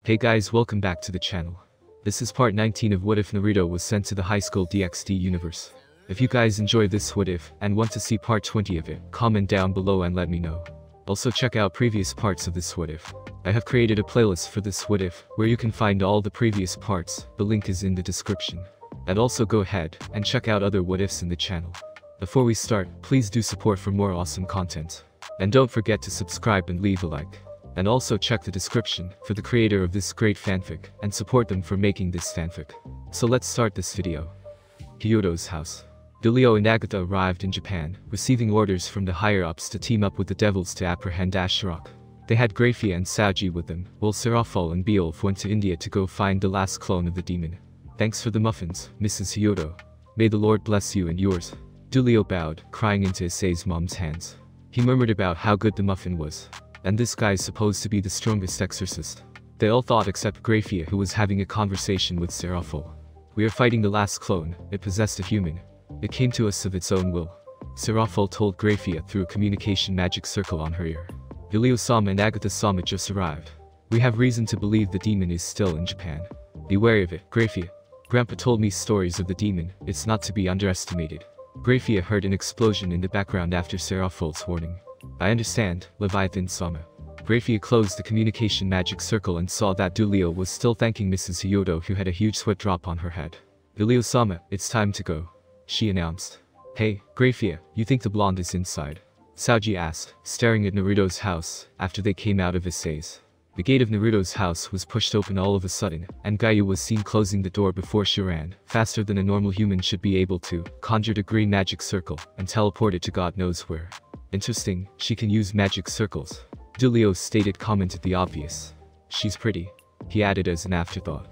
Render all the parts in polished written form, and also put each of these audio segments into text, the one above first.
Hey guys, welcome back to the channel. This is part 19 of What If Naruto was sent to the Highschool DxD universe. If you guys enjoy this What If and want to see part 20 of it, comment down below and let me know. Also check out previous parts of this What If. I have created a playlist for this What If, where you can find all the previous parts, the link is in the description. And also go ahead and check out other What Ifs in the channel. Before we start, please do support for more awesome content. And don't forget to subscribe and leave a like. And also check the description for the creator of this great fanfic and support them for making this fanfic. So let's start this video. Hyodo's house. Dulio and Agatha arrived in Japan, receiving orders from the higher-ups to team up with the devils to apprehend Ashirock. They had Grafia and Saji with them, while Serafal and Beowulf went to India to go find the last clone of the demon. Thanks for the muffins, Mrs. Hyodo. May the Lord bless you and yours. Dulio bowed, crying into Issei's mom's hands. He murmured about how good the muffin was. And this guy's supposed to be the strongest exorcist. They all thought except Grafia, who was having a conversation with Serafal. We are fighting the last clone, it possessed a human. It came to us of its own will. Serafal told Grafia through a communication magic circle on her ear. Dulio-sama and Agatha-sama just arrived. We have reason to believe the demon is still in Japan. Be wary of it, Grafia. Grandpa told me stories of the demon, it's not to be underestimated. Grafia heard an explosion in the background after Serafal's warning. I understand, Leviathan-sama. Grafia closed the communication magic circle and saw that Dulio was still thanking Mrs. Hyodo, who had a huge sweat drop on her head. Dulio-sama, it's time to go, she announced. Hey, Grafia, you think the blonde is inside? Saji asked, staring at Naruto's house, after they came out of Issei's. The gate of Naruto's house was pushed open all of a sudden, and Gaia was seen closing the door before she ran, faster than a normal human should be able to, conjured a green magic circle, and teleported to God knows where. Interesting, she can use magic circles. Dulio stated, commented the obvious. She's pretty. He added as an afterthought.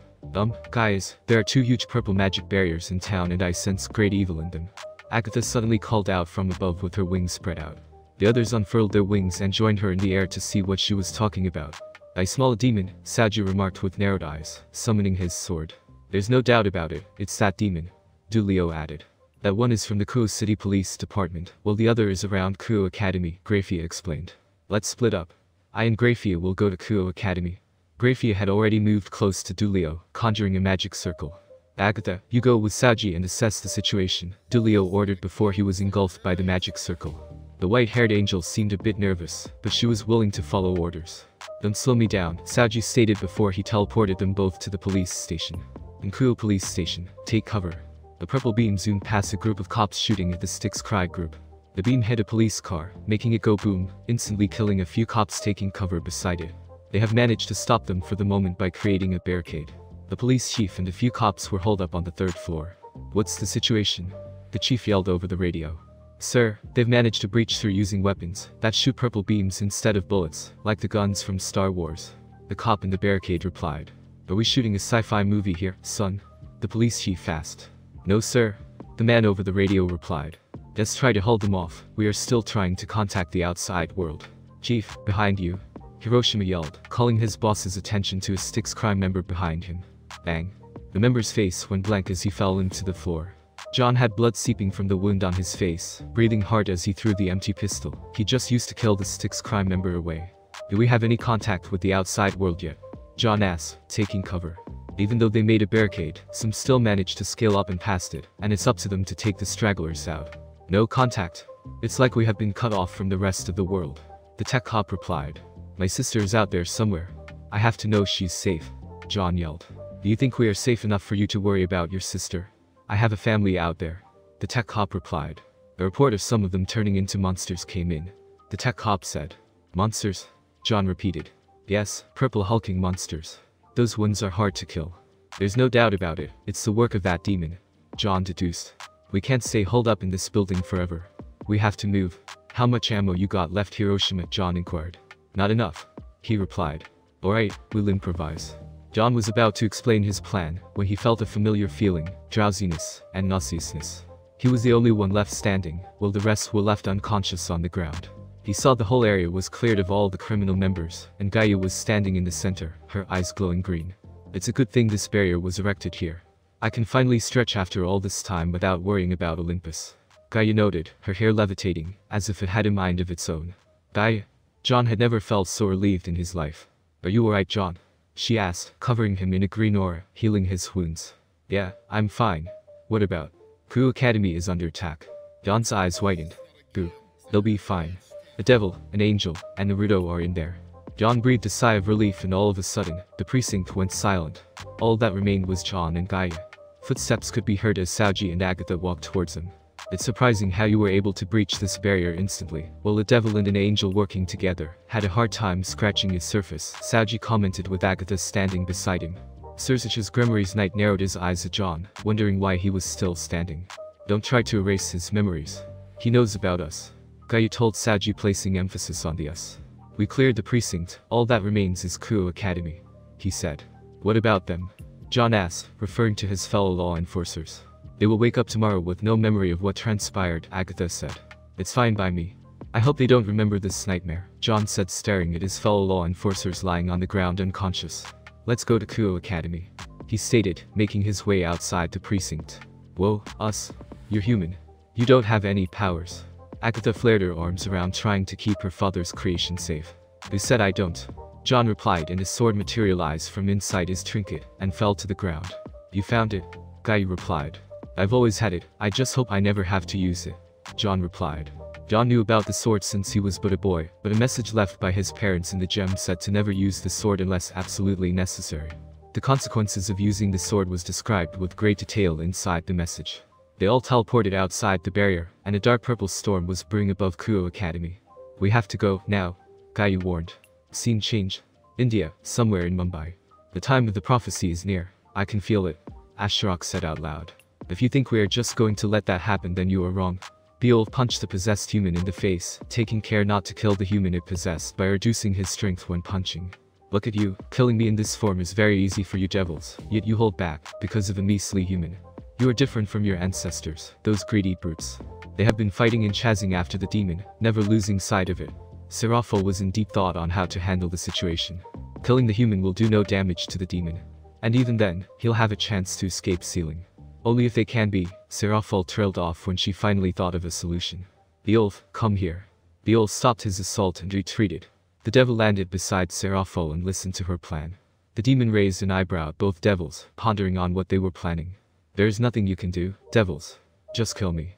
Guys, there are two huge purple magic barriers in town and I sense great evil in them. Agatha suddenly called out from above with her wings spread out. The others unfurled their wings and joined her in the air to see what she was talking about. I smell a demon, Saji remarked with narrowed eyes, summoning his sword. There's no doubt about it, it's that demon. Dulio added. That one is from the Kuo City Police Department, while the other is around Kuo Academy, Grafia explained. Let's split up. I and Grafia will go to Kuo Academy. Grafia had already moved close to Dulio, conjuring a magic circle. Agatha, you go with Saji and assess the situation, Dulio ordered before he was engulfed by the magic circle. The white-haired angel seemed a bit nervous, but she was willing to follow orders. Don't slow me down, Saji stated before he teleported them both to the police station. In Kuo Police Station, take cover. The purple beam zoomed past a group of cops shooting at the Styx Cry group. The beam hit a police car, making it go boom, instantly killing a few cops taking cover beside it. They have managed to stop them for the moment by creating a barricade. The police chief and a few cops were holed up on the third floor. What's the situation? The chief yelled over the radio. Sir, they've managed to breach through using weapons that shoot purple beams instead of bullets, like the guns from Star Wars. The cop in the barricade replied. Are we shooting a sci-fi movie here, son? The police chief asked. No sir, the man over the radio replied. Let's try to hold them off, we are still trying to contact the outside world. Chief, behind you. Hiroshima yelled, calling his boss's attention to a Styx Crime member behind him. Bang. The member's face went blank as he fell into the floor. John had blood seeping from the wound on his face, breathing hard as he threw the empty pistol. He just used to kill the Styx Crime member away. Do we have any contact with the outside world yet? John asked, taking cover. Even though they made a barricade, some still managed to scale up and past it, and it's up to them to take the stragglers out. No contact. It's like we have been cut off from the rest of the world. The tech cop replied. My sister is out there somewhere. I have to know she's safe. John yelled. Do you think we are safe enough for you to worry about your sister? I have a family out there. The tech cop replied. A report of some of them turning into monsters came in. The tech cop said. Monsters? John repeated. Yes, purple hulking monsters. Those ones are hard to kill. There's no doubt about it, it's the work of that demon. John deduced. We can't stay holed up in this building forever. We have to move. How much ammo you got left, Hiroshima? John inquired. Not enough, he replied. Alright, we'll improvise. John was about to explain his plan, when he felt a familiar feeling, drowsiness, and nauseousness. He was the only one left standing, while the rest were left unconscious on the ground. He saw the whole area was cleared of all the criminal members, and Gaia was standing in the center, her eyes glowing green. It's a good thing this barrier was erected here. I can finally stretch after all this time without worrying about Olympus. Gaia noted, her hair levitating, as if it had a mind of its own. Gaia? John had never felt so relieved in his life. Are you alright, John? she asked, covering him in a green aura, healing his wounds. Yeah, I'm fine. What about? Crew Academy is under attack. John's eyes widened. Boo. They'll be fine. A devil, an angel, and Naruto are in there. John breathed a sigh of relief and all of a sudden, the precinct went silent. All that remained was John and Gaia. Footsteps could be heard as Saoji and Agatha walked towards them. It's surprising how you were able to breach this barrier instantly. While a devil and an angel working together had a hard time scratching its surface, Saoji commented with Agatha standing beside him. Sursage's Grimory's Knight narrowed his eyes at John, wondering why he was still standing. Don't try to erase his memories. He knows about us. Gaia told Saoji, placing emphasis on the us. We cleared the precinct, all that remains is Kuo Academy, he said. What about them? John asked, referring to his fellow law enforcers. They will wake up tomorrow with no memory of what transpired, Agatha said. It's fine by me. I hope they don't remember this nightmare, John said, staring at his fellow law enforcers lying on the ground unconscious. Let's go to Kuo Academy, he stated, making his way outside the precinct. Whoa, us? You're human. You don't have any powers. Agatha flared her arms around, trying to keep her father's creation safe. Who said I don't? John replied, and his sword materialized from inside his trinket and fell to the ground. You found it? Gaia replied. I've always had it, I just hope I never have to use it, John replied. John knew about the sword since he was but a boy, but a message left by his parents in the gem said to never use the sword unless absolutely necessary. The consequences of using the sword was described with great detail inside the message. They all teleported outside the barrier, and a dark purple storm was brewing above Kuo Academy. We have to go, now, Gaia warned. Scene change. India, somewhere in Mumbai. The time of the prophecy is near. I can feel it, Ashrok said out loud. If you think we are just going to let that happen, then you are wrong. Bijuus punched the possessed human in the face, taking care not to kill the human it possessed by reducing his strength when punching. Look at you, killing me in this form is very easy for you devils, yet you hold back, because of a measly human. You are different from your ancestors, those greedy brutes. They have been fighting and chasing after the demon, never losing sight of it. Serafo was in deep thought on how to handle the situation. Killing the human will do no damage to the demon. And even then, he'll have a chance to escape sealing. Only if they can be. Serafo trailed off when she finally thought of a solution. Bijuus, come here. Bijuus stopped his assault and retreated. The devil landed beside Serafo and listened to her plan. The demon raised an eyebrow at both devils, pondering on what they were planning. There is nothing you can do, devils. Just kill me.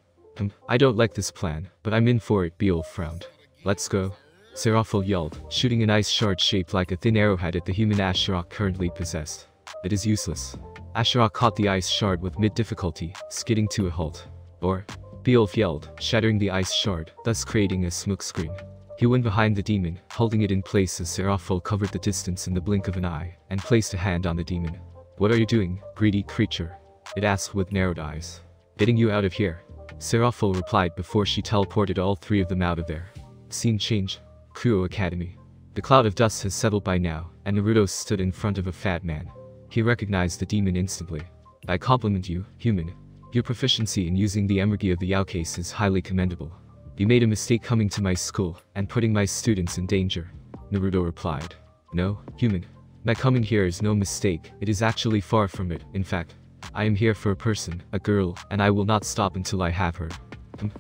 I don't like this plan, but I'm in for it, Bijuus frowned. Let's go. Serafo yelled, shooting an ice shard shaped like a thin arrowhead at the human Ashrok currently possessed. It is useless. Ashrok caught the ice shard with mid-difficulty, skidding to a halt. Or, Bijuus yelled, shattering the ice shard, thus creating a smoke screen. He went behind the demon, holding it in place as Serafo covered the distance in the blink of an eye, and placed a hand on the demon. What are you doing, greedy creature? It asked with narrowed eyes. Getting you out of here. Serafo replied before she teleported all three of them out of there. Scene change. Kuo Academy. The cloud of dust has settled by now, and Naruto stood in front of a fat man. He recognized the demon instantly. I compliment you, human. Your proficiency in using the emergy of the Yaokase is highly commendable. You made a mistake coming to my school, and putting my students in danger. Naruto replied. No, human. My coming here is no mistake, it is actually far from it, in fact. I am here for a person, a girl, and I will not stop until I have her.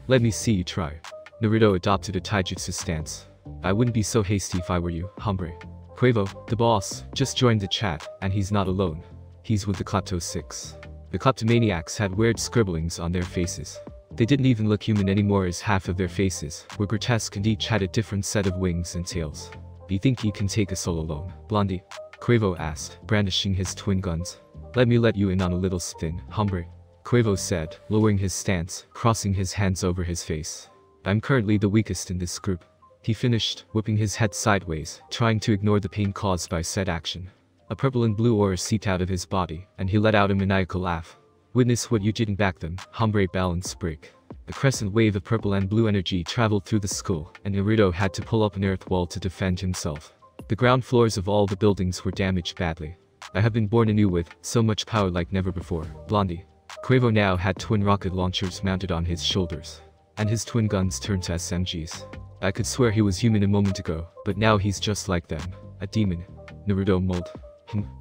Let me see you try. Naruto adopted a taijutsu stance. I wouldn't be so hasty if I were you, hombre. Quavo, the boss, just joined the chat, and he's not alone. He's with the Klepto 6. The kleptomaniacs had weird scribblings on their faces. They didn't even look human anymore, as half of their faces were grotesque and each had a different set of wings and tails. Do you think you can take us all alone, Blondie? Quavo asked, brandishing his twin guns. Let me let you in on a little spin, hombre. Quavo said, lowering his stance, crossing his hands over his face. I'm currently the weakest in this group. He finished, whipping his head sideways, trying to ignore the pain caused by said action. A purple and blue aura seeped out of his body, and he let out a maniacal laugh. Witness what you didn't back them, hombre balance break. A crescent wave of purple and blue energy traveled through the school, and Naruto had to pull up an earth wall to defend himself. The ground floors of all the buildings were damaged badly. I have been born anew with so much power like never before, Blondie. Quavo now had twin rocket launchers mounted on his shoulders, and his twin guns turned to SMGs. I could swear he was human a moment ago, but now he's just like them, a demon. Naruto mulled.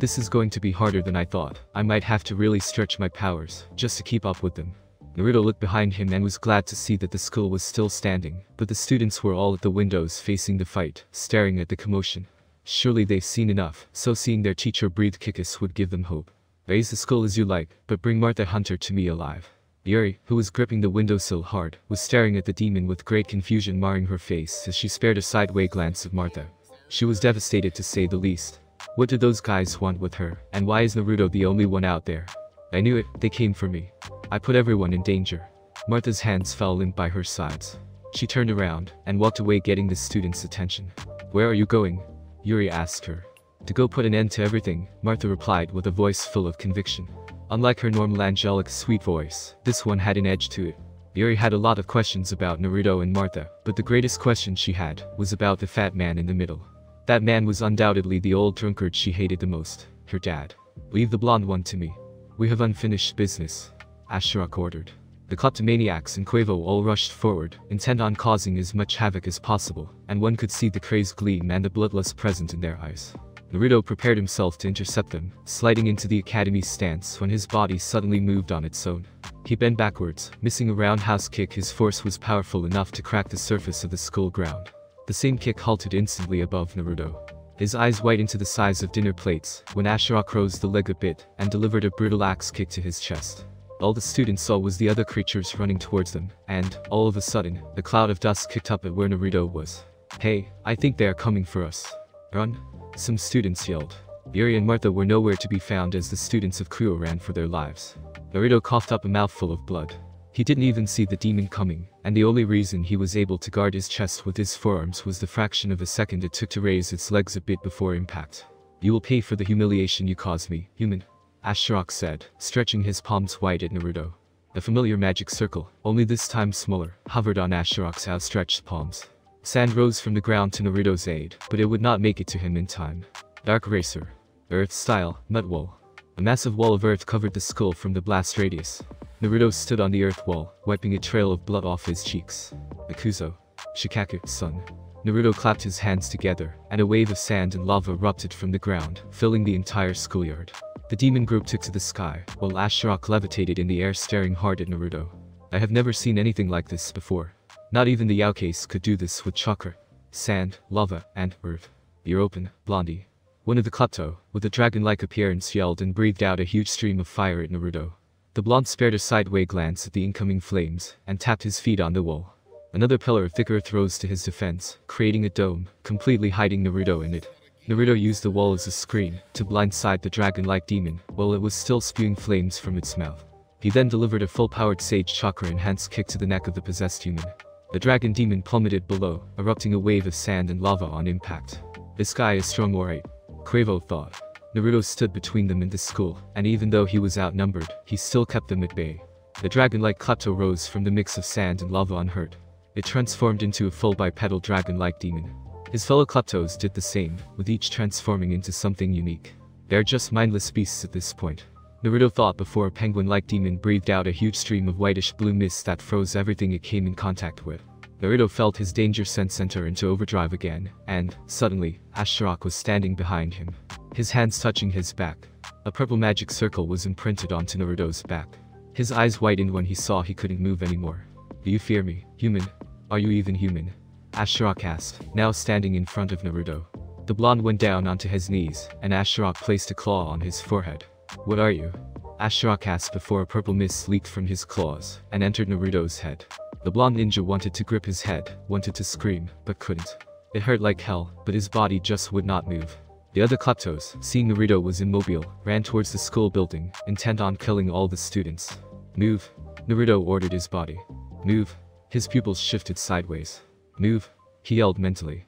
This is going to be harder than I thought. I might have to really stretch my powers, just to keep up with them. Naruto looked behind him and was glad to see that the school was still standing, but the students were all at the windows facing the fight, staring at the commotion. Surely they've seen enough, so seeing their teacher breathe Kikis would give them hope. Raise the skull as you like, but bring Martha Hunter to me alive. Yuri, who was gripping the windowsill hard, was staring at the demon with great confusion marring her face as she spared a sideways glance of Martha. She was devastated to say the least. What did those guys want with her, and why is Naruto the only one out there? I knew it, they came for me. I put everyone in danger. Martha's hands fell limp by her sides. She turned around and walked away, getting the student's attention. Where are you going? Yuri asked her. To go put an end to everything, Martha replied with a voice full of conviction. Unlike her normal angelic sweet voice, this one had an edge to it. Yuri had a lot of questions about Naruto and Martha, but the greatest question she had was about the fat man in the middle. That man was undoubtedly the old drunkard she hated the most, her dad. Leave the blonde one to me. We have unfinished business, Ashiok ordered. The kleptomaniacs and Quavo all rushed forward, intent on causing as much havoc as possible, and one could see the crazed gleam and the bloodlust present in their eyes. Naruto prepared himself to intercept them, sliding into the academy's stance when his body suddenly moved on its own. He bent backwards, missing a roundhouse kick. His force was powerful enough to crack the surface of the skull ground. The same kick halted instantly above Naruto. His eyes widened to the size of dinner plates when Ashiok rose the leg a bit and delivered a brutal axe kick to his chest. All the students saw was the other creatures running towards them, and, all of a sudden, a cloud of dust kicked up at where Naruto was. Hey, I think they are coming for us. Run! Some students yelled. Yuri and Martha were nowhere to be found as the students of Kuo ran for their lives. Naruto coughed up a mouthful of blood. He didn't even see the demon coming, and the only reason he was able to guard his chest with his forearms was the fraction of a second it took to raise its legs a bit before impact. You will pay for the humiliation you caused me, human, Ashiok said, stretching his palms wide at Naruto. A familiar magic circle, only this time smaller, hovered on Ashiok's outstretched palms. Sand rose from the ground to Naruto's aid, but it would not make it to him in time. Dark Racer. Earth-style, mud wall. A massive wall of earth covered the skull from the blast radius. Naruto stood on the earth wall, wiping a trail of blood off his cheeks. Akuzo. Shikaku, son. Naruto clapped his hands together, and a wave of sand and lava erupted from the ground, filling the entire schoolyard. The demon group took to the sky, while Ashiok levitated in the air staring hard at Naruto. I have never seen anything like this before. Not even the Yaokais could do this with chakra, sand, lava, and earth. You're open, Blondie. One of the klepto, with a dragon-like appearance, yelled and breathed out a huge stream of fire at Naruto. The blonde spared a sideways glance at the incoming flames, and tapped his feet on the wall. Another pillar of thick earth rose to his defense, creating a dome, completely hiding Naruto in it. Naruto used the wall as a screen, to blindside the dragon-like demon, while it was still spewing flames from its mouth. He then delivered a full-powered Sage Chakra-enhanced kick to the neck of the possessed human. The dragon demon plummeted below, erupting a wave of sand and lava on impact. This guy is strong, alright, Quavo thought. Naruto stood between them and the school, and even though he was outnumbered, he still kept them at bay. The dragon-like klepto rose from the mix of sand and lava unhurt. It transformed into a full bipedal dragon-like demon. His fellow kleptos did the same, with each transforming into something unique. They're just mindless beasts at this point, Naruto thought before a penguin-like demon breathed out a huge stream of whitish-blue mist that froze everything it came in contact with. Naruto felt his danger sense enter into overdrive again, and, suddenly, Ashiok was standing behind him, his hands touching his back. A purple magic circle was imprinted onto Naruto's back. His eyes widened when he saw he couldn't move anymore. Do you fear me, human? Are you even human? Ashiok asked, now standing in front of Naruto. The blonde went down onto his knees, and Ashiok placed a claw on his forehead. What are you? Ashiok asked before a purple mist leaked from his claws, and entered Naruto's head. The blonde ninja wanted to grip his head, wanted to scream, but couldn't. It hurt like hell, but his body just would not move. The other kleptos, seeing Naruto was immobile, ran towards the school building, intent on killing all the students. Move. Naruto ordered his body. Move. His pupils shifted sideways. Move. He yelled mentally.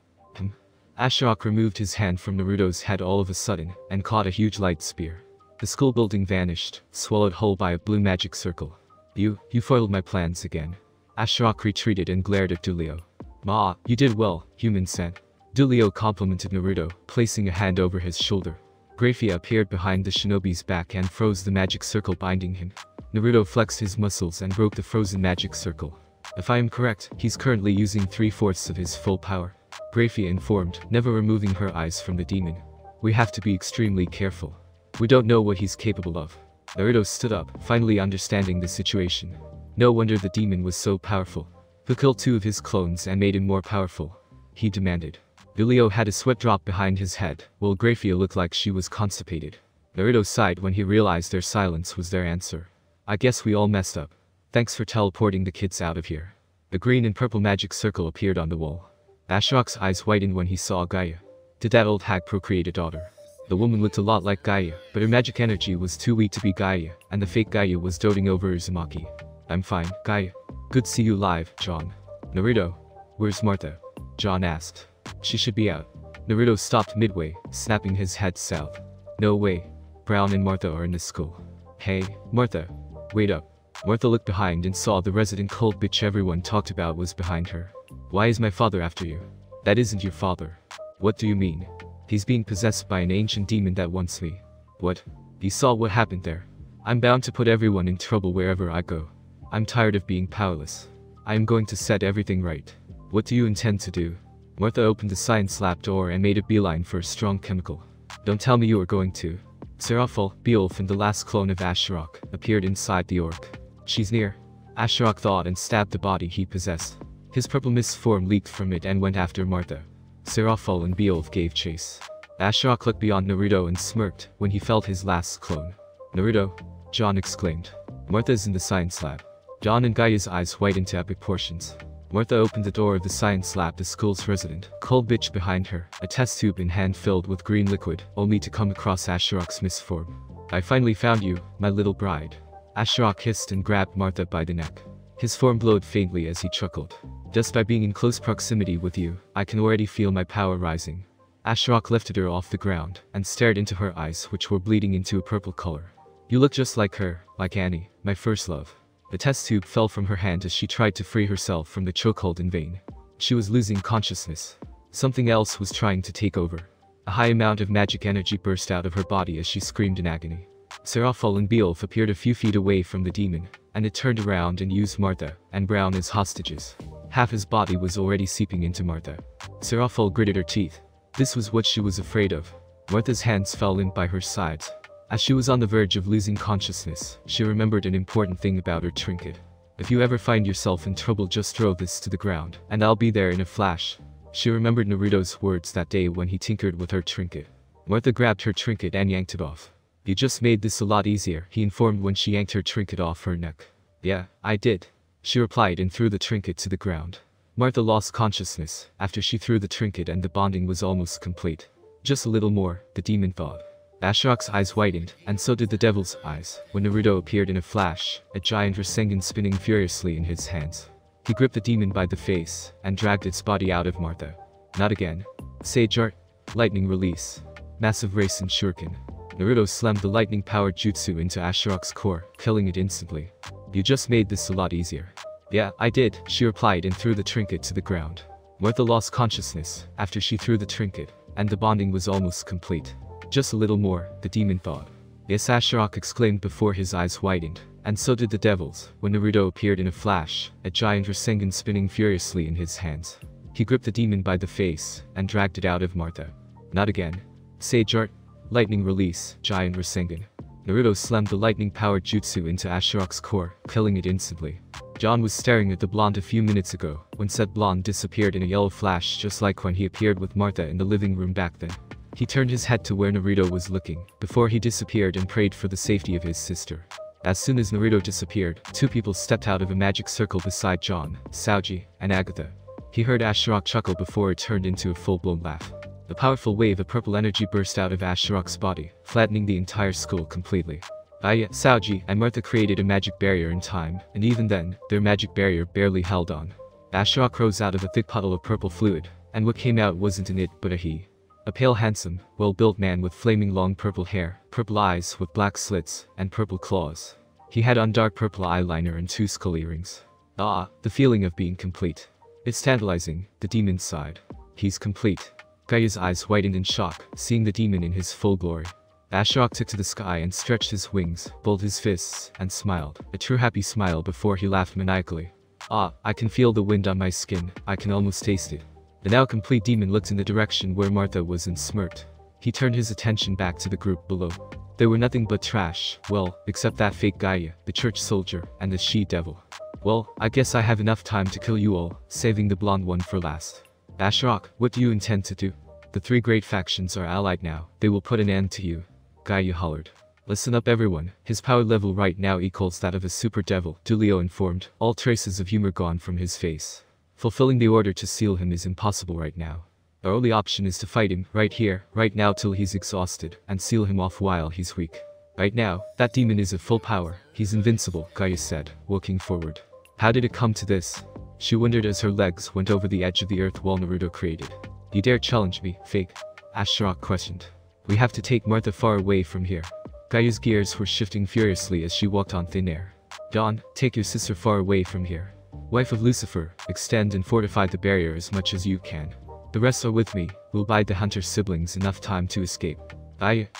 Ashiok removed his hand from Naruto's head all of a sudden, and caught a huge light spear. The school building vanished, swallowed whole by a blue magic circle. You foiled my plans again. Ashiok retreated and glared at Dulio. Ma, you did well, human said. Dulio complimented Naruto, placing a hand over his shoulder. Graphia appeared behind the shinobi's back and froze the magic circle binding him. Naruto flexed his muscles and broke the frozen magic circle. If I am correct, he's currently using 3/4 of his full power. Graphia informed, never removing her eyes from the demon. We have to be extremely careful. We don't know what he's capable of. Naruto stood up, finally understanding the situation. No wonder the demon was so powerful. Who killed 2 of his clones and made him more powerful? He demanded. Vilio had a sweat drop behind his head, while Grafia looked like she was constipated. Naruto sighed when he realized their silence was their answer. I guess we all messed up. Thanks for teleporting the kids out of here. The green and purple magic circle appeared on the wall. Ashok's eyes whitened when he saw Gaia. Did that old hag procreate a daughter? The woman looked a lot like Gaia, but her magic energy was too weak to be Gaia, and the fake Gaia was doting over Uzumaki. I'm fine, Gaia. Good see you live, John. Naruto. Where's Martha? John asked. She should be out. Naruto stopped midway, snapping his head south. No way. Brown and Martha are in the school. Hey, Martha. Wait up. Martha looked behind and saw the resident cold bitch everyone talked about was behind her. Why is my father after you? That isn't your father. What do you mean? He's being possessed by an ancient demon that wants me. What? You saw what happened there. I'm bound to put everyone in trouble wherever I go. I'm tired of being powerless. I am going to set everything right. What do you intend to do? Martha opened the science lab door and made a beeline for a strong chemical. Don't tell me you are going to. Seraphil, Beowulf and the last clone of Asherok appeared inside the orc. She's near. Asherok thought and stabbed the body he possessed. His purple mist form leaped from it and went after Martha. Seraphil and Beowulf gave chase. Asherok looked beyond Naruto and smirked when he felt his last clone. Naruto? John exclaimed. Martha's in the science lab. John and Gaia's eyes whitened to epic portions. Martha opened the door of the science lab, the school's resident cold bitch behind her, a test tube in hand filled with green liquid, only to come across Asherok's mist form. I finally found you, my little bride. Asherok hissed and grabbed Martha by the neck. His form glowed faintly as he chuckled. Just by being in close proximity with you, I can already feel my power rising. Asherok lifted her off the ground and stared into her eyes, which were bleeding into a purple color. You look just like her, like Annie, my first love. The test tube fell from her hand as she tried to free herself from the chokehold in vain. She was losing consciousness. Something else was trying to take over. A high amount of magic energy burst out of her body as she screamed in agony. Seraphil and Beowulf appeared a few feet away from the demon, and it turned around and used Martha and Brown as hostages. Half his body was already seeping into Martha. Seraphil gritted her teeth. This was what she was afraid of. Martha's hands fell limp by her sides. As she was on the verge of losing consciousness, she remembered an important thing about her trinket. If you ever find yourself in trouble, just throw this to the ground, and I'll be there in a flash. She remembered Naruto's words that day when he tinkered with her trinket. Martha grabbed her trinket and yanked it off. You just made this a lot easier, he informed when she yanked her trinket off her neck. Yeah, I did. She replied and threw the trinket to the ground. Martha lost consciousness after she threw the trinket and the bonding was almost complete. Just a little more, the demon thought. Asherok's eyes whitened, and so did the devil's eyes, when Naruto appeared in a flash, a giant Rasengan spinning furiously in his hands. He gripped the demon by the face, and dragged its body out of Martha. Not again. Sage Art. Lightning Release. Massive Race and Shuriken. Naruto slammed the lightning-powered jutsu into Asherok's core, killing it instantly. You just made this a lot easier. Yeah, I did, she replied and threw the trinket to the ground. Martha lost consciousness after she threw the trinket, and the bonding was almost complete. Just a little more, the demon thought. Yes, Asherok exclaimed before his eyes widened, and so did the devils, when Naruto appeared in a flash, a giant Rasengan spinning furiously in his hands. He gripped the demon by the face, and dragged it out of Martha. Not again. Sage Art. Lightning Release, Giant Rasengan. Naruto slammed the lightning-powered jutsu into Asherok's core, killing it instantly. John was staring at the blonde a few minutes ago, when said blonde disappeared in a yellow flash just like when he appeared with Martha in the living room back then. He turned his head to where Naruto was looking, before he disappeared and prayed for the safety of his sister. As soon as Naruto disappeared, two people stepped out of a magic circle beside John, Saoji, and Agatha. He heard Asherok chuckle before it turned into a full-blown laugh. A powerful wave of purple energy burst out of Asherok's body, flattening the entire school completely. Aya, Saoji, and Martha created a magic barrier in time, and even then, their magic barrier barely held on. Asherok rose out of a thick puddle of purple fluid, and what came out wasn't an it but a he. A pale, handsome, well-built man with flaming long purple hair, purple eyes with black slits, and purple claws. He had on dark purple eyeliner and 2 skull earrings. Ah, the feeling of being complete. It's tantalizing, the demon sighed. He's complete. Gaia's eyes whitened in shock, seeing the demon in his full glory. Asherok took to the sky and stretched his wings, balled his fists, and smiled, a true happy smile before he laughed maniacally. Ah, I can feel the wind on my skin, I can almost taste it. The now complete demon looked in the direction where Martha was and smirked. He turned his attention back to the group below. They were nothing but trash, well, except that fake Gaia, the church soldier, and the she-devil. Well, I guess I have enough time to kill you all, saving the blonde one for last. Ashiok, what do you intend to do? The three great factions are allied now. They will put an end to you. Kaguya hollered. Listen up everyone, his power level right now equals that of a super devil, Dulio informed, all traces of humor gone from his face. Fulfilling the order to seal him is impossible right now. Our only option is to fight him, right here, right now till he's exhausted, and seal him off while he's weak. Right now, that demon is at full power, he's invincible, Kaguya said, walking forward. How did it come to this? She wondered as her legs went over the edge of the earth wall Naruto created. You dare challenge me, fake? Ashiok questioned. We have to take Martha far away from here. Kaguya's gears were shifting furiously as she walked on thin air. Dawn, take your sister far away from here. Wife of Lucifer, extend and fortify the barrier as much as you can. The rest are with me, we'll buy the hunter's siblings enough time to escape.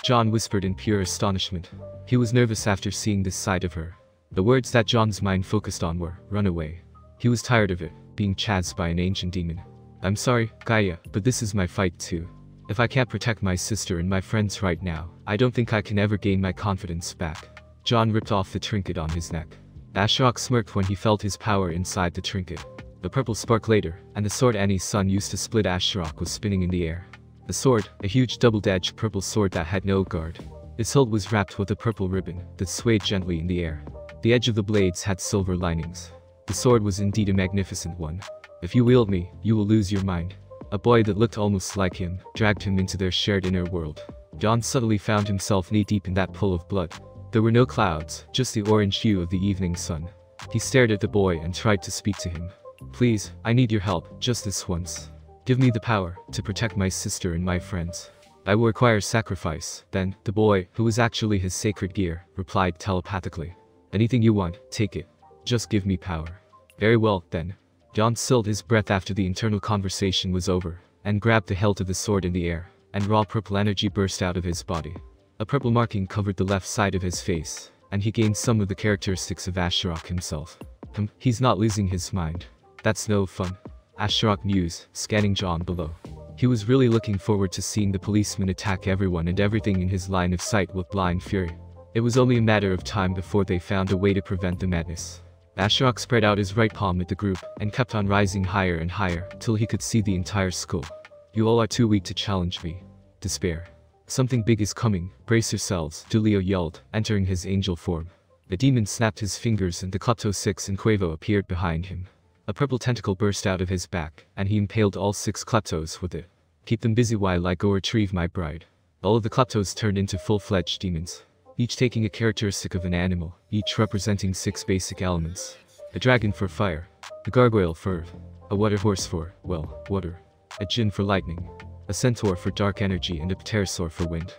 John whispered in pure astonishment. He was nervous after seeing this side of her. The words that John's mind focused on were, run away. He was tired of it, being chased by an ancient demon. I'm sorry, Kaguya, but this is my fight too. If I can't protect my sister and my friends right now, I don't think I can ever gain my confidence back. John ripped off the trinket on his neck. Ashiok smirked when he felt his power inside the trinket. The purple spark later, and the sword Annie's son used to split Ashiok was spinning in the air. The sword, a huge double-edged purple sword that had no guard. Its hilt was wrapped with a purple ribbon that swayed gently in the air. The edge of the blades had silver linings. The sword was indeed a magnificent one. If you wield me, you will lose your mind. A boy that looked almost like him dragged him into their shared inner world. John suddenly found himself knee-deep in that pool of blood. There were no clouds, just the orange hue of the evening sun. He stared at the boy and tried to speak to him. Please, I need your help, just this once. Give me the power to protect my sister and my friends. I will require sacrifice. Then, the boy, who was actually his sacred gear, replied telepathically. Anything you want, take it. Just give me power. Very well, then. John stilled his breath after the internal conversation was over, and grabbed the hilt of the sword in the air, and raw purple energy burst out of his body. A purple marking covered the left side of his face, and he gained some of the characteristics of Ashiok himself. He's not losing his mind. That's no fun. Ashiok mused, scanning John below. He was really looking forward to seeing the policeman attack everyone and everything in his line of sight with blind fury. It was only a matter of time before they found a way to prevent the madness. Ashiok spread out his right palm at the group, and kept on rising higher and higher, till he could see the entire school. You all are too weak to challenge me. Despair. Something big is coming, brace yourselves, Dulio yelled, entering his angel form. The demon snapped his fingers and the Klepto 6 and Quavo appeared behind him. A purple tentacle burst out of his back, and he impaled all 6 Kleptos with it. Keep them busy while I go retrieve my bride. All of the Kleptos turned into full-fledged demons, each taking a characteristic of an animal, each representing 6 basic elements. A dragon for fire, a gargoyle for earth, a water horse for, well, water, a djinn for lightning, a centaur for dark energy and a pterosaur for wind.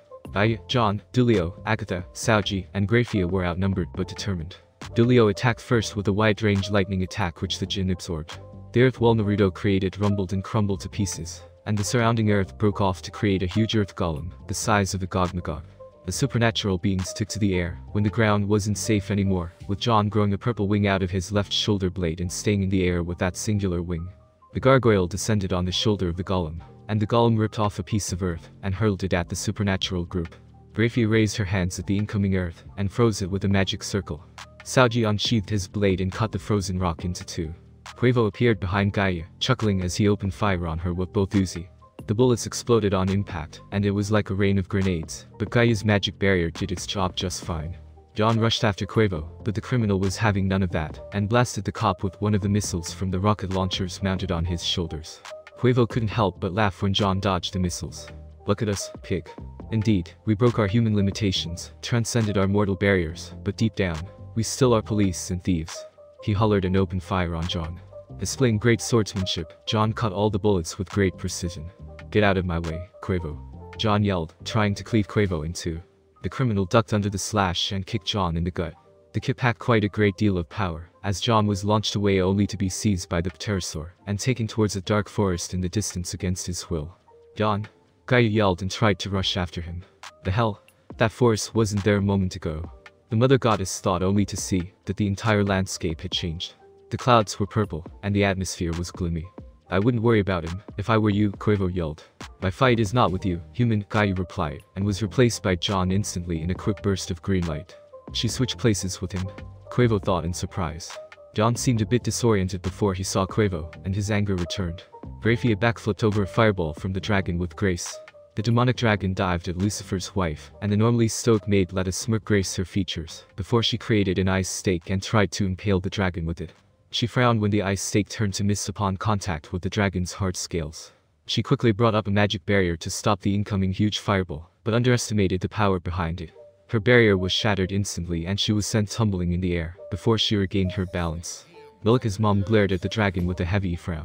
John, Dulio, Agatha, Saoji, and Grafia were outnumbered but determined. Dulio attacked first with a wide-range lightning attack which the djinn absorbed. The earth wall Naruto created rumbled and crumbled to pieces, and the surrounding earth broke off to create a huge earth golem, the size of a god Magog. The supernatural beings took to the air when the ground wasn't safe anymore, with John growing a purple wing out of his left shoulder blade and staying in the air with that singular wing. The gargoyle descended on the shoulder of the golem, and the golem ripped off a piece of earth and hurled it at the supernatural group. Grafia raised her hands at the incoming earth and froze it with a magic circle. Saoji unsheathed his blade and cut the frozen rock into 2. Quavo appeared behind Kaguya, chuckling as he opened fire on her with both Uzi. The bullets exploded on impact, and it was like a rain of grenades, but Kaguya's magic barrier did its job just fine. John rushed after Quavo, but the criminal was having none of that, and blasted the cop with one of the missiles from the rocket launchers mounted on his shoulders. Quavo couldn't help but laugh when John dodged the missiles. Look at us, pig. Indeed, we broke our human limitations, transcended our mortal barriers, but deep down, we still are police and thieves. He hollered and opened fire on John. Displaying great swordsmanship, John cut all the bullets with great precision. Get out of my way, Quavo. John yelled, trying to cleave Quavo in 2. The criminal ducked under the slash and kicked John in the gut. The kick packed quite a great deal of power, as John was launched away only to be seized by the pterosaur, and taken towards a dark forest in the distance against his will. John! Kaguya yelled and tried to rush after him. The hell? That forest wasn't there a moment ago. The mother goddess thought only to see that the entire landscape had changed. The clouds were purple, and the atmosphere was gloomy. I wouldn't worry about him, if I were you, Quavo yelled. My fight is not with you, human, Kaguya replied, and was replaced by John instantly in a quick burst of green light. She switched places with him, Quavo thought in surprise. John seemed a bit disoriented before he saw Quavo, and his anger returned. Braithia backflipped over a fireball from the dragon with grace. The demonic dragon dived at Lucifer's wife, and the normally stoic maid let a smirk grace her features, before she created an ice stake and tried to impale the dragon with it. She frowned when the ice stake turned to mist upon contact with the dragon's hard scales. She quickly brought up a magic barrier to stop the incoming huge fireball, but underestimated the power behind it. Her barrier was shattered instantly and she was sent tumbling in the air, before she regained her balance. Milika's mom glared at the dragon with a heavy frown.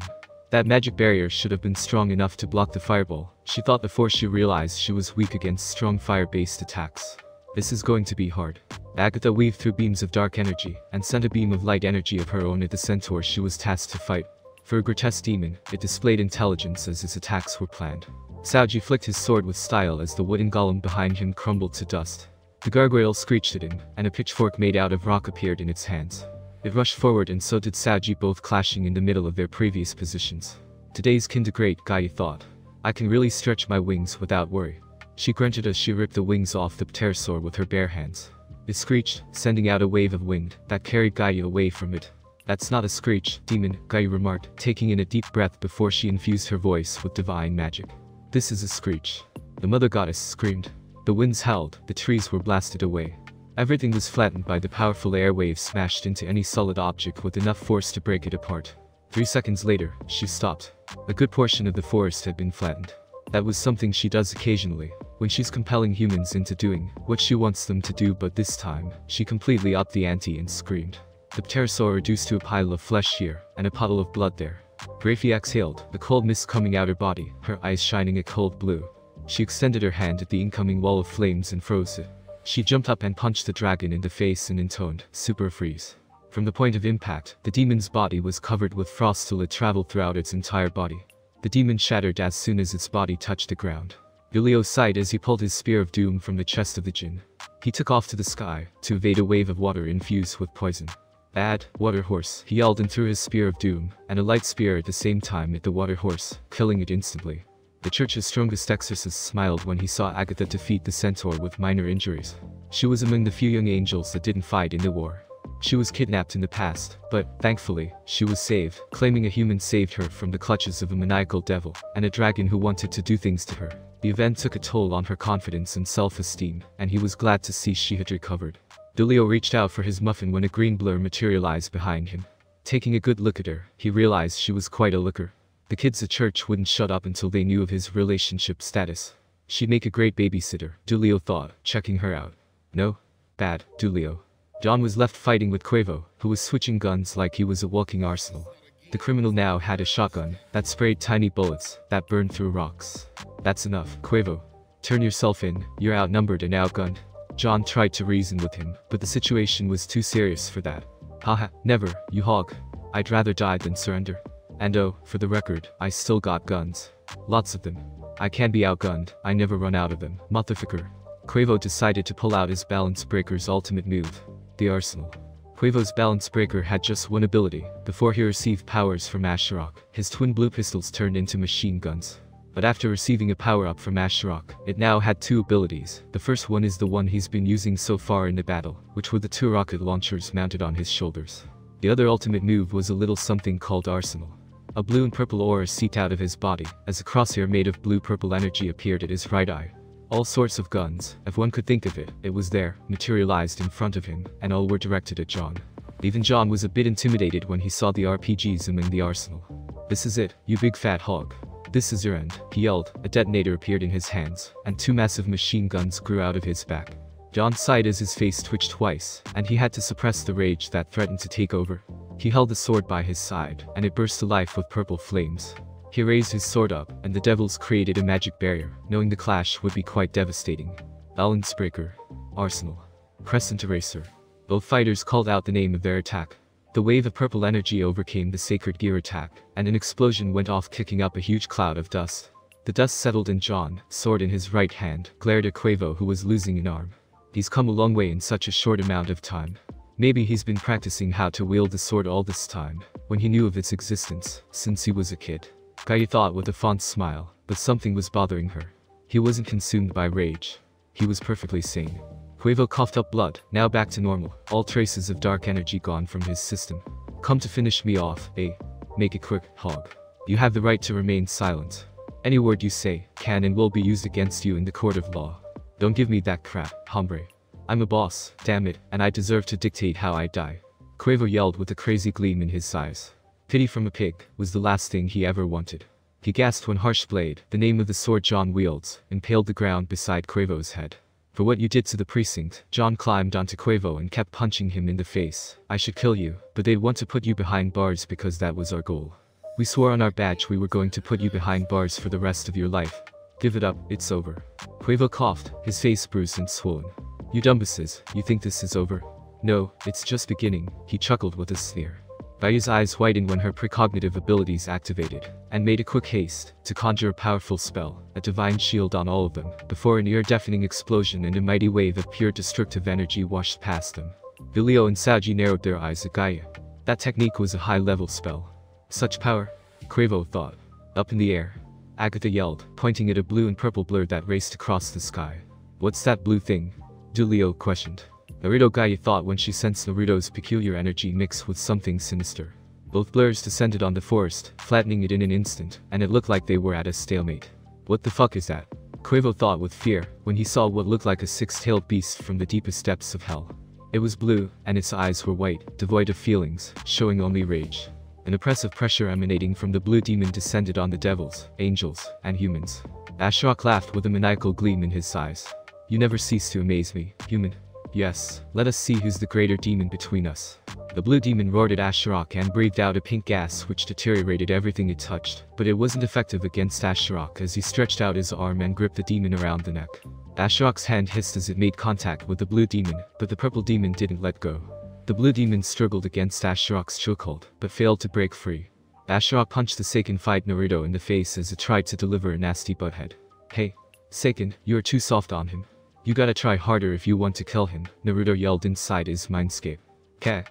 That magic barrier should have been strong enough to block the fireball, she thought before she realized she was weak against strong fire-based attacks. This is going to be hard. Agatha weaved through beams of dark energy, and sent a beam of light energy of her own at the centaur she was tasked to fight. For a grotesque demon, it displayed intelligence as its attacks were planned. Saoji flicked his sword with style as the wooden golem behind him crumbled to dust. The gargoyle screeched at him, and a pitchfork made out of rock appeared in its hands. It rushed forward and so did Saoji, both clashing in the middle of their previous positions. Today's Kindergarten, Gaia thought. I can really stretch my wings without worry. She grunted as she ripped the wings off the pterosaur with her bare hands. It screeched, sending out a wave of wind that carried Gaia away from it. That's not a screech, demon, Gaia remarked, taking in a deep breath before she infused her voice with divine magic. This is a screech. The mother goddess screamed. The winds howled, the trees were blasted away. Everything was flattened by the powerful airwaves smashed into any solid object with enough force to break it apart. 3 seconds later, she stopped. A good portion of the forest had been flattened. That was something she does occasionally, when she's compelling humans into doing what she wants them to do, but this time, she completely upped the ante and screamed. The pterosaur reduced to a pile of flesh here, and a puddle of blood there. Braithia exhaled, the cold mist coming out her body, her eyes shining a cold blue. She extended her hand at the incoming wall of flames and froze it. She jumped up and punched the dragon in the face and intoned, "Super freeze." From the point of impact, the demon's body was covered with frost till it traveled throughout its entire body. The demon shattered as soon as its body touched the ground. Julio sighed as he pulled his spear of doom from the chest of the djinn. He took off to the sky, to evade a wave of water infused with poison. "Bad, water horse," he yelled and threw his spear of doom, and a light spear at the same time at the water horse, killing it instantly. The church's strongest exorcist smiled when he saw Agatha defeat the centaur with minor injuries. She was among the few young angels that didn't fight in the war. She was kidnapped in the past, but, thankfully, she was saved, claiming a human saved her from the clutches of a maniacal devil, and a dragon who wanted to do things to her. The event took a toll on her confidence and self-esteem, and he was glad to see she had recovered. Julio reached out for his muffin when a green blur materialized behind him. Taking a good look at her, he realized she was quite a looker. The kids at church wouldn't shut up until they knew of his relationship status. She'd make a great babysitter, Julio thought, checking her out. No? Bad, Julio. John was left fighting with Quavo, who was switching guns like he was a walking arsenal. The criminal now had a shotgun that sprayed tiny bullets that burned through rocks. That's enough, Quavo. Turn yourself in, you're outnumbered and outgunned. John tried to reason with him, but the situation was too serious for that. Haha, never, you hog. I'd rather die than surrender. And oh, for the record, I still got guns. Lots of them. I can be outgunned, I never run out of them, motherfucker. Quavo decided to pull out his balance breaker's ultimate move, the arsenal. Quavo's balance breaker had just one ability. Before he received powers from Asherok, his twin blue pistols turned into machine guns. But after receiving a power-up from Asherok, it now had 2 abilities. The first one is the one he's been using so far in the battle, which were the 2 rocket launchers mounted on his shoulders. The other ultimate move was a little something called Arsenal. A blue and purple aura seeped out of his body, as a crosshair made of blue-purple energy appeared at his right eye. All sorts of guns, if one could think of it, it was there, materialized in front of him, and all were directed at John. Even John was a bit intimidated when he saw the RPGs among the arsenal. "This is it, you big fat hog. This is your end," he yelled. A detonator appeared in his hands, and 2 massive machine guns grew out of his back. John sighed as his face twitched twice, and he had to suppress the rage that threatened to take over. He held the sword by his side, and it burst to life with purple flames. He raised his sword up, and the devils created a magic barrier, knowing the clash would be quite devastating. Balance breaker. Arsenal. Crescent eraser. Both fighters called out the name of their attack. The wave of purple energy overcame the sacred gear attack, and an explosion went off, kicking up a huge cloud of dust. The dust settled and John, sword in his right hand, glared at Quavo, who was losing an arm. He's come a long way in such a short amount of time. Maybe he's been practicing how to wield the sword all this time, when he knew of its existence, since he was a kid. Gaia thought with a fond smile, but something was bothering her. He wasn't consumed by rage. He was perfectly sane. Quavo coughed up blood, now back to normal, all traces of dark energy gone from his system. "Come to finish me off, eh? Make it quick, hog." You have the right to remain silent. Any word you say can and will be used against you in the court of law. Don't give me that crap, hombre. I'm a boss, damn it, and I deserve to dictate how I die. Quavo yelled with a crazy gleam in his eyes. Pity from a pig was the last thing he ever wanted. He gasped when Harsh Blade, the name of the sword John wields, impaled the ground beside Quavo's head. For what you did to the precinct, John climbed onto Quavo and kept punching him in the face. I should kill you, but they'd want to put you behind bars because that was our goal. We swore on our badge we were going to put you behind bars for the rest of your life. Give it up, it's over. Quavo coughed, his face bruised and swollen. You dumbasses, you think this is over? No, it's just beginning, he chuckled with a sneer. Bijuus' eyes widened when her precognitive abilities activated, and made a quick haste to conjure a powerful spell, a divine shield on all of them, before an ear-deafening explosion and a mighty wave of pure destructive energy washed past them. Vilio and Saji narrowed their eyes at Gaia. That technique was a high-level spell. Such power? Quavo thought. Up in the air. Agatha yelled, pointing at a blue and purple blur that raced across the sky. What's that blue thing? Julio questioned. Naruto Gaia thought when she sensed Naruto's peculiar energy mixed with something sinister. Both blurs descended on the forest, flattening it in an instant, and it looked like they were at a stalemate. What the fuck is that? Quavo thought with fear, when he saw what looked like a six-tailed beast from the deepest depths of hell. It was blue, and its eyes were white, devoid of feelings, showing only rage. An oppressive pressure emanating from the blue demon descended on the devils, angels, and humans. Ashrok laughed with a maniacal gleam in his eyes. You never cease to amaze me, human. Yes, let us see who's the greater demon between us. The blue demon roared at Ashrok and breathed out a pink gas which deteriorated everything it touched, but it wasn't effective against Ashrok as he stretched out his arm and gripped the demon around the neck. Ashrok's hand hissed as it made contact with the blue demon, but the purple demon didn't let go. The blue demon struggled against Ashrok's chokehold, but failed to break free. Ashrok punched the Seiken-fied Naruto in the face as it tried to deliver a nasty butthead. Hey, Seiken, you are too soft on him. You gotta try harder if you want to kill him, Naruto yelled inside his mindscape.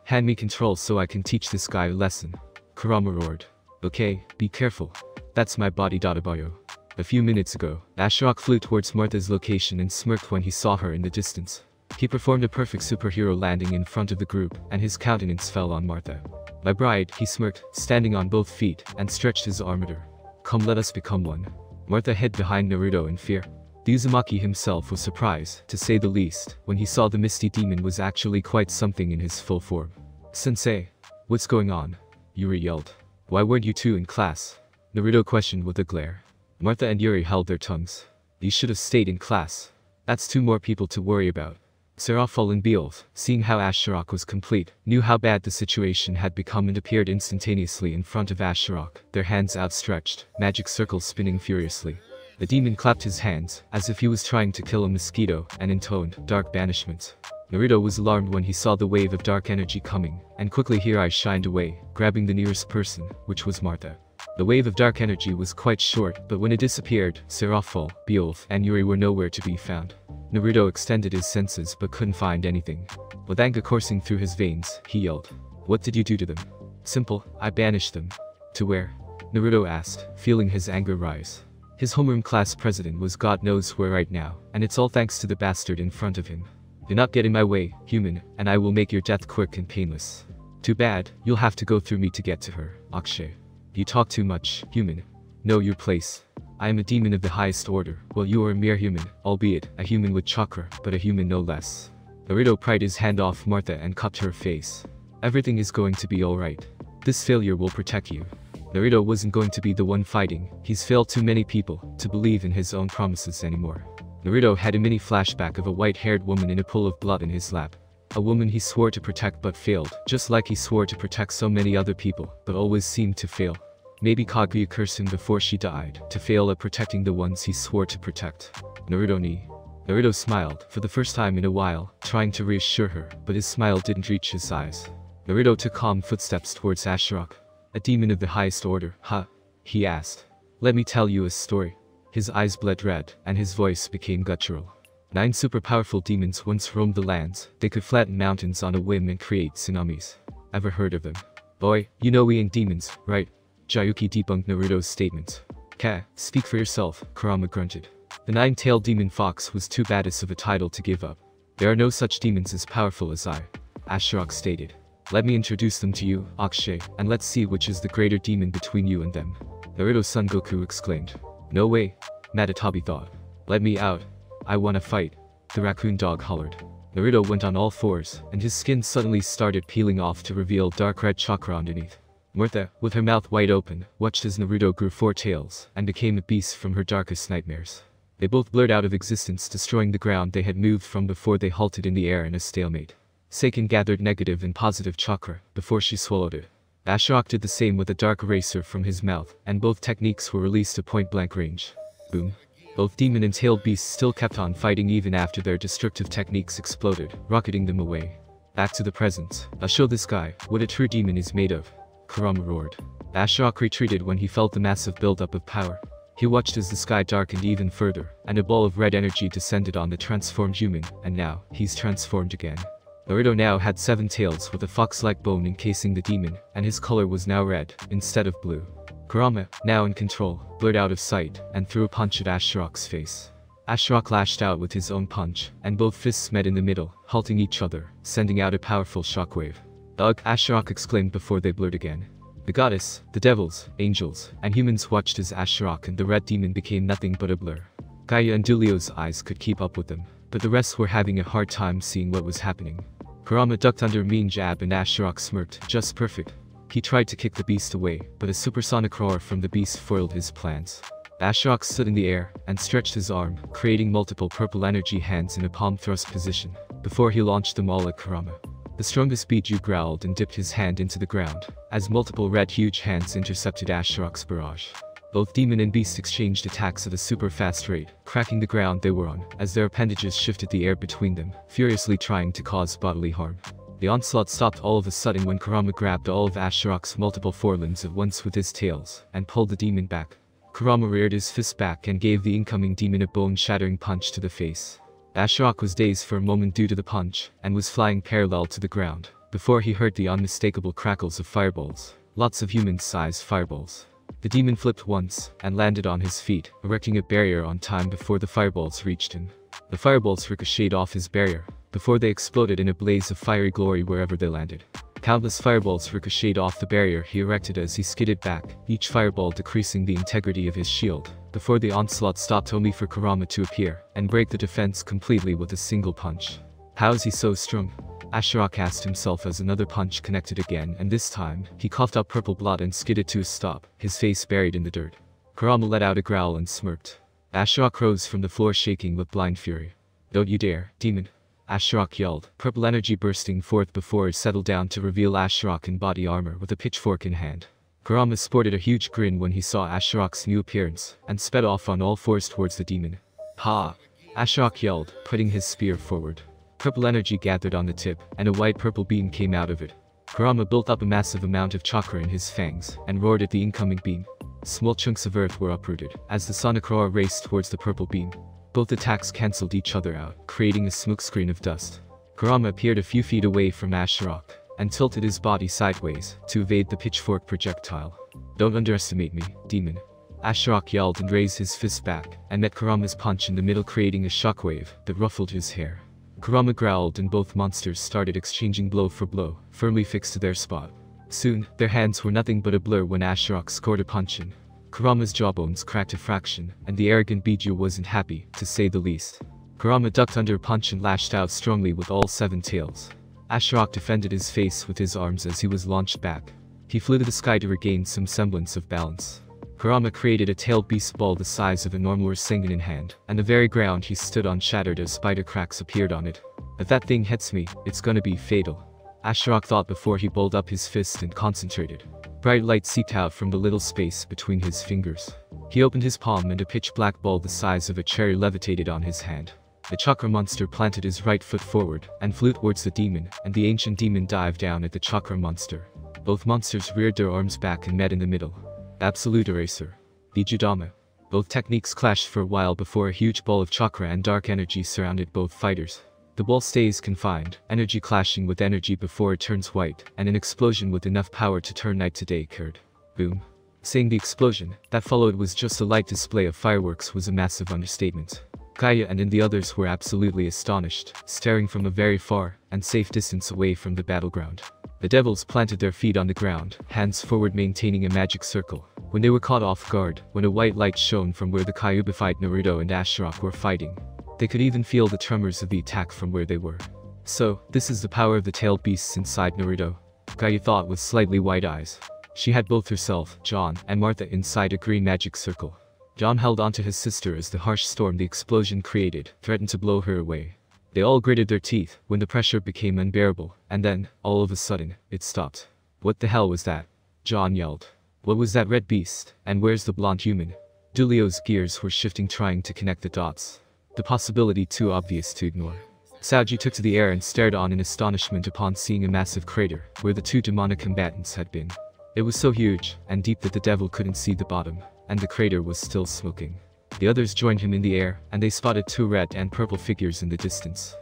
Hand me control so I can teach this guy a lesson. Kurama roared. Okay, be careful. That's my body Dadabayo. A few minutes ago, Ashrok flew towards Martha's location and smirked when he saw her in the distance. He performed a perfect superhero landing in front of the group, and his countenance fell on Martha. My bride, he smirked, standing on both feet, and stretched his arm at her. Come let us become one. Martha hid behind Naruto in fear. The Uzumaki himself was surprised, to say the least, when he saw the misty demon was actually quite something in his full form. Sensei, what's going on? Yuri yelled. Why weren't you two in class? Naruto questioned with a glare. Martha and Yuri held their tongues. You should have stayed in class. That's two more people to worry about. Seraphol and Beelf, seeing how Ashrok was complete, knew how bad the situation had become and appeared instantaneously in front of Ashrok, their hands outstretched, magic circles spinning furiously. The demon clapped his hands, as if he was trying to kill a mosquito, and intoned dark banishments. Naruto was alarmed when he saw the wave of dark energy coming, and quickly his eyes shined away, grabbing the nearest person, which was Martha. The wave of dark energy was quite short, but when it disappeared, Seraphol, Beelf, and Yuri were nowhere to be found. Naruto extended his senses but couldn't find anything. With anger coursing through his veins, he yelled. What did you do to them? Simple, I banished them. To where? Naruto asked, feeling his anger rise. His homeroom class president was God knows where right now, and it's all thanks to the bastard in front of him. Do not get in my way, human, and I will make your death quick and painless. Too bad, you'll have to go through me to get to her, Akshay. You talk too much, human. Know your place. I am a demon of the highest order, while you are a mere human, albeit a human with chakra, but a human no less. Naruto pried his hand off Martha and cupped her face. Everything is going to be alright. This failure will protect you. Naruto wasn't going to be the one fighting, he's failed too many people to believe in his own promises anymore. Naruto had a mini flashback of a white-haired woman in a pool of blood in his lap. A woman he swore to protect but failed, just like he swore to protect so many other people, but always seemed to fail. Maybe Kaguya cursed him before she died, to fail at protecting the ones he swore to protect. Naruto smiled, for the first time in a while, trying to reassure her, but his smile didn't reach his eyes. Naruto took calm footsteps towards Ashrok. A demon of the highest order, huh? He asked. Let me tell you a story. His eyes bled red, and his voice became guttural. 9 super powerful demons once roamed the lands. They could flatten mountains on a whim and create tsunamis. Ever heard of them? Boy, you know we ain't demons, right? Jayuki debunked Naruto's statement. Speak for yourself, Kurama grunted. The 9-tailed demon fox was too badass of a title to give up. There are no such demons as powerful as I, Ashrok stated. Let me introduce them to you, Akshay, and let's see which is the greater demon between you and them. Naruto's son Goku exclaimed. No way, Matatabi thought. Let me out. I wanna fight. The raccoon dog hollered. Naruto went on all fours, and his skin suddenly started peeling off to reveal dark red chakra underneath. Murtha, with her mouth wide open, watched as Naruto grew 4 tails, and became a beast from her darkest nightmares. They both blurred out of existence, destroying the ground they had moved from before they halted in the air in a stalemate. Seiken gathered negative and positive chakra, before she swallowed it. Ashok did the same with a dark eraser from his mouth, and both techniques were released to point-blank range. Boom. Both demon and tailed beasts still kept on fighting even after their destructive techniques exploded, rocketing them away. Back to the present. I'll show this guy what a true demon is made of. Kurama roared. Ashok retreated when he felt the massive buildup of power. He watched as the sky darkened even further, and a ball of red energy descended on the transformed human, and now, he's transformed again. Naruto now had 7 tails with a fox-like bone encasing the demon, and his color was now red, instead of blue. Kurama, now in control, blurred out of sight, and threw a punch at Ashok's face. Ashok lashed out with his own punch, and both fists met in the middle, halting each other, sending out a powerful shockwave. Ugh! Ashok exclaimed before they blurred again. The goddess, the devils, angels, and humans watched as Ashok and the red demon became nothing but a blur. Kaguya and Dulio's eyes could keep up with them, but the rest were having a hard time seeing what was happening. Kurama ducked under a mean jab and Ashok smirked, just perfect. He tried to kick the beast away, but a supersonic roar from the beast foiled his plans. Ashok stood in the air, and stretched his arm, creating multiple purple energy hands in a palm thrust position, before he launched them all at Kurama. The strongest Bijuus growled and dipped his hand into the ground, as multiple red huge hands intercepted Ashok's barrage. Both demon and beast exchanged attacks at a super fast rate, cracking the ground they were on, as their appendages shifted the air between them, furiously trying to cause bodily harm. The onslaught stopped all of a sudden when Kurama grabbed all of Ashok's multiple forelimbs at once with his tails, and pulled the demon back. Kurama reared his fist back and gave the incoming demon a bone-shattering punch to the face. Ashok was dazed for a moment due to the punch, and was flying parallel to the ground, before he heard the unmistakable crackles of fireballs. Lots of human-sized fireballs. The demon flipped once, and landed on his feet, erecting a barrier on time before the fireballs reached him. The fireballs ricocheted off his barrier, before they exploded in a blaze of fiery glory wherever they landed. Countless fireballs ricocheted off the barrier he erected as he skidded back, each fireball decreasing the integrity of his shield, before the onslaught stopped only for Kurama to appear, and break the defense completely with a single punch. How is he so strong? Ashok asked himself as another punch connected again, and this time, he coughed up purple blood and skidded to a stop, his face buried in the dirt. Kurama let out a growl and smirked. Ashok rose from the floor shaking with blind fury. Don't you dare, demon! Ashok yelled, purple energy bursting forth before it settled down to reveal Ashok in body armor with a pitchfork in hand. Kurama sported a huge grin when he saw Ashok's new appearance, and sped off on all fours towards the demon. Ha! Ashok yelled, putting his spear forward. Purple energy gathered on the tip, and a white-purple beam came out of it. Kurama built up a massive amount of chakra in his fangs, and roared at the incoming beam. Small chunks of earth were uprooted, as the sonic roar raced towards the purple beam. Both attacks cancelled each other out, creating a smokescreen of dust. Kurama appeared a few feet away from Ashok, and tilted his body sideways, to evade the pitchfork projectile. Don't underestimate me, demon. Ashok yelled and raised his fist back, and met Kurama's punch in the middle, creating a shockwave that ruffled his hair. Kurama growled and both monsters started exchanging blow for blow, firmly fixed to their spot. Soon, their hands were nothing but a blur when Ashok scored a punch in. Kurama's jawbones cracked a fraction, and the arrogant Bijuus wasn't happy, to say the least. Kurama ducked under a punch and lashed out strongly with all 7 tails. Ashok defended his face with his arms as he was launched back. He flew to the sky to regain some semblance of balance. Kurama created a tailed beast ball the size of a normal Rasengan in hand, and the very ground he stood on shattered as spider cracks appeared on it. If that thing hits me, it's gonna be fatal. Ashok thought before he balled up his fist and concentrated. Bright light seeped out from the little space between his fingers. He opened his palm and a pitch-black ball the size of a cherry levitated on his hand. The chakra monster planted his right foot forward, and flew towards the demon, and the ancient demon dived down at the chakra monster. Both monsters reared their arms back and met in the middle. Absolute eraser. Bijuus. Both techniques clashed for a while before a huge ball of chakra and dark energy surrounded both fighters. The ball stays confined, energy clashing with energy before it turns white, and an explosion with enough power to turn night to day occurred. Boom. Saying the explosion that followed was just a light display of fireworks was a massive understatement. Kaguya and the others were absolutely astonished, staring from a very far and safe distance away from the battleground. The devils planted their feet on the ground, hands forward maintaining a magic circle. When they were caught off guard, when a white light shone from where the Kyuubified Naruto and Ashirok were fighting, they could even feel the tremors of the attack from where they were. So, this is the power of the tailed beasts inside Naruto, Kaguya thought with slightly wide eyes. She had both herself, John, and Martha inside a green magic circle. John held onto his sister as the harsh storm the explosion created threatened to blow her away. They all gritted their teeth when the pressure became unbearable, and then, all of a sudden, it stopped. What the hell was that? John yelled. What was that red beast, and where's the blonde human? Dulio's gears were shifting trying to connect the dots. The possibility too obvious to ignore. Saoji took to the air and stared on in astonishment upon seeing a massive crater where the two demonic combatants had been. It was so huge and deep that the devil couldn't see the bottom, and the crater was still smoking. The others joined him in the air, and they spotted two red and purple figures in the distance.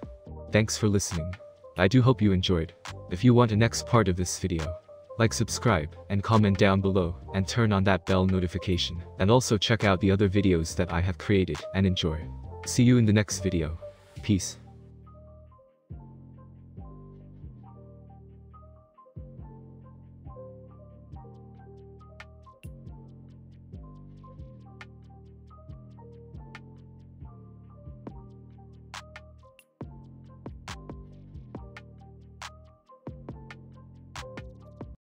Thanks for listening. I do hope you enjoyed. If you want a next part of this video, like, subscribe, and comment down below, and turn on that bell notification, and also check out the other videos that I have created, and enjoy. See you in the next video. Peace.